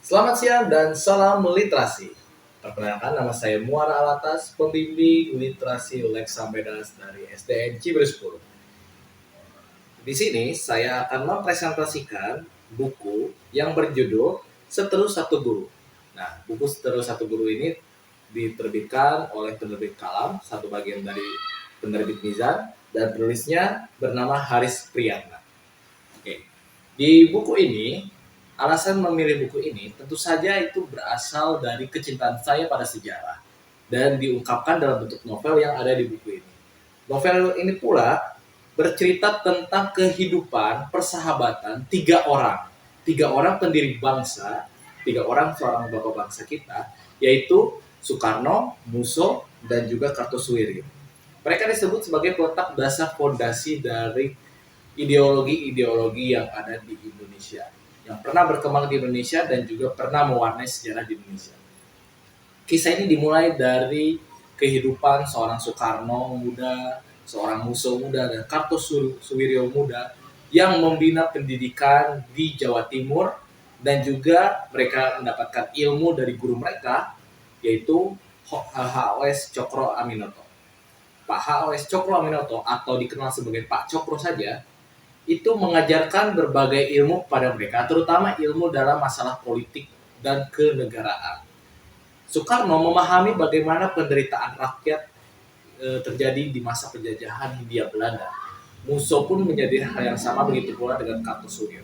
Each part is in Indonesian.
Selamat siang dan salam literasi. Perkenalkan, nama saya Muara Alatas, pembimbing literasi Leksamedas dari SDN Ciberus 10. Di sini saya akan mempresentasikan buku yang berjudul Seteru Satu Guru. Nah, buku Seteru Satu Guru ini diterbitkan oleh penerbit Kalam, satu bagian dari penerbit Mizan, dan penulisnya bernama Haris Priyatna. Oke. Di buku ini, alasan memilih buku ini tentu saja itu berasal dari kecintaan saya pada sejarah dan diungkapkan dalam bentuk novel yang ada di buku ini. Novel ini pula bercerita tentang kehidupan persahabatan tiga orang pendiri bangsa, tiga orang seorang bapak bangsa kita, yaitu Soekarno, Musso, dan juga Kartosuwiryo. Mereka disebut sebagai peletak dasar fondasi dari ideologi-ideologi yang ada di Indonesia, yang pernah berkembang di Indonesia dan juga pernah mewarnai sejarah di Indonesia. Kisah ini dimulai dari kehidupan seorang Soekarno muda, seorang Musso muda, dan Kartosuwiryo muda yang membina pendidikan di Jawa Timur, dan juga mereka mendapatkan ilmu dari guru mereka, yaitu H.O.S. Cokro Aminoto. Pak H.O.S. Cokro Aminoto, atau dikenal sebagai Pak Cokro saja, itu mengajarkan berbagai ilmu kepada mereka, terutama ilmu dalam masalah politik dan kenegaraan. Soekarno memahami bagaimana penderitaan rakyat terjadi di masa penjajahan Hindia Belanda. Musso pun menjadi hal yang sama, begitu pula dengan Kartosuwiryo.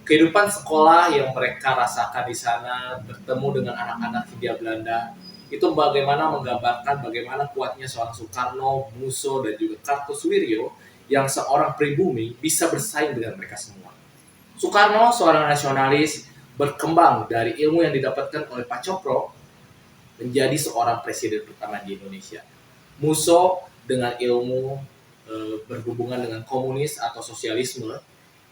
Kehidupan sekolah yang mereka rasakan di sana, bertemu dengan anak-anak Hindia Belanda, itu bagaimana menggambarkan bagaimana kuatnya seorang Soekarno, Musso, dan juga Kartosuwiryo yang seorang pribumi bisa bersaing dengan mereka semua. Soekarno, seorang nasionalis, berkembang dari ilmu yang didapatkan oleh Pak Cokro menjadi seorang presiden pertama di Indonesia. Musso dengan ilmu berhubungan dengan komunis atau sosialisme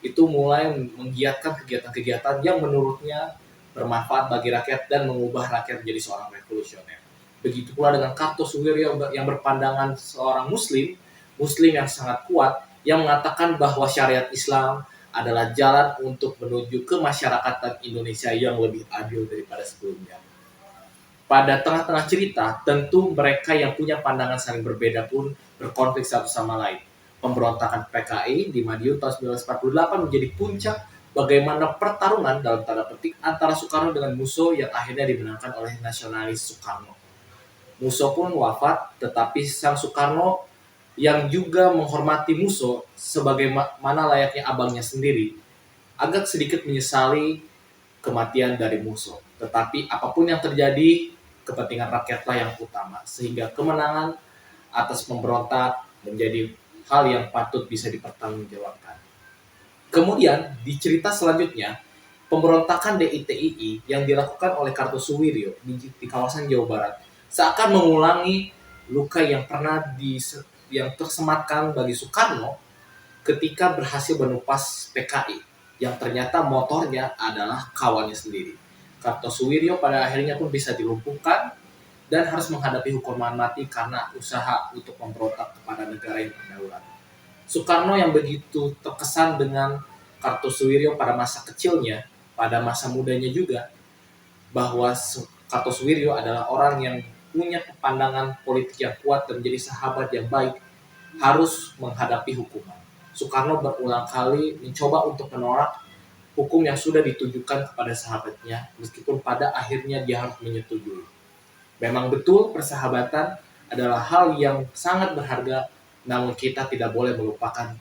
itu mulai menggiatkan kegiatan-kegiatan yang menurutnya bermanfaat bagi rakyat dan mengubah rakyat menjadi seorang revolusioner. Begitu pula dengan Kartosuwiryo yang berpandangan seorang muslim yang sangat kuat, yang mengatakan bahwa syariat Islam adalah jalan untuk menuju kemasyarakatan Indonesia yang lebih adil daripada sebelumnya. Pada tengah-tengah cerita, tentu mereka yang punya pandangan saling berbeda pun berkonflik satu sama lain. Pemberontakan PKI di Madiun tahun 1948 menjadi puncak bagaimana pertarungan dalam tanda petik antara Soekarno dengan Musso yang akhirnya dimenangkan oleh nasionalis Soekarno. Musso pun wafat, tetapi sang Soekarno yang juga menghormati Musso sebagaimana layaknya abangnya sendiri, agak sedikit menyesali kematian dari Musso. Tetapi apapun yang terjadi, kepentingan rakyatlah yang utama, sehingga kemenangan atas pemberontak menjadi hal yang patut bisa dipertanggungjawabkan. Kemudian di cerita selanjutnya, pemberontakan DITII yang dilakukan oleh Kartosuwiryo di kawasan Jawa Barat seakan mengulangi luka yang pernah yang tersematkan bagi Soekarno ketika berhasil menumpas PKI yang ternyata motornya adalah kawannya sendiri. Kartosuwiryo pada akhirnya pun bisa dilumpuhkan dan harus menghadapi hukuman mati karena usaha untuk memberontak kepada negara yang berdaulat. Soekarno yang begitu terkesan dengan Kartosuwiryo pada masa kecilnya, pada masa mudanya juga, bahwa Kartosuwiryo adalah orang yang punya pandangan politik yang kuat dan menjadi sahabat yang baik, harus menghadapi hukuman. Soekarno berulang kali mencoba untuk menolak hukum yang sudah ditujukan kepada sahabatnya, meskipun pada akhirnya dia harus menyetujui. Memang betul persahabatan adalah hal yang sangat berharga, namun kita tidak boleh melupakan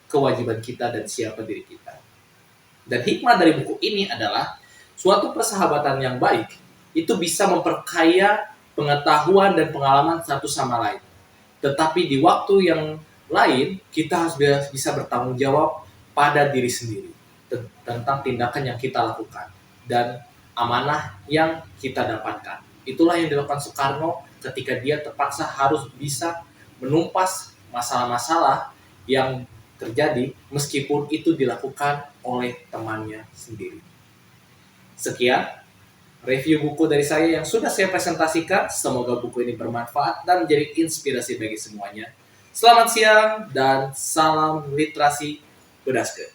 kewajiban kita dan siapa diri kita. Dan hikmah dari buku ini adalah suatu persahabatan yang baik itu bisa memperkaya pengetahuan dan pengalaman satu sama lain. Tetapi di waktu yang lain, kita harus bisa bertanggung jawab pada diri sendiri tentang tindakan yang kita lakukan dan amanah yang kita dapatkan. Itulah yang dilakukan Soekarno ketika dia terpaksa harus bisa menumpas masalah-masalah yang terjadi meskipun itu dilakukan oleh temannya sendiri. Sekian review buku dari saya yang sudah saya presentasikan. Semoga buku ini bermanfaat dan menjadi inspirasi bagi semuanya. Selamat siang dan salam literasi Bedaske.